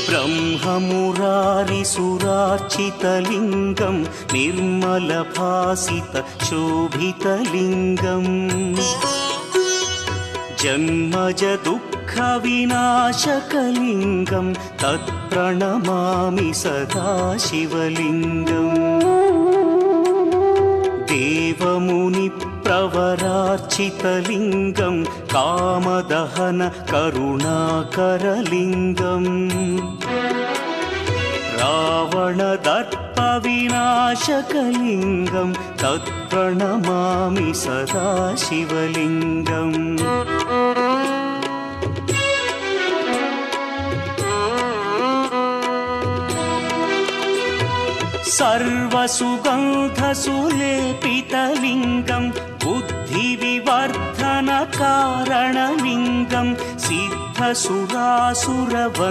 ब्रह्ममुरारिसुरार्चितलिङ्गं निर्मलभासितशोभितलिङ्गम् जन्मजदुःखविनाशकलिङ्गं तत्प्रणमामि सदा शिवलिङ्गम् देवमुनिप्रवरार्चितलिङ्गं कामदहन करुणाकरलिङ्गम् रावणदर्पविनाशकलिङ्गं तत्प्रणमामि सदा शिवलिङ्गम् सर्वसुगन्धसुलेपितलिङ्गं बुद्धिविवर्धनकारणलिङ्गं सिद्धसुरासुरवन्द्यलिङ्गम्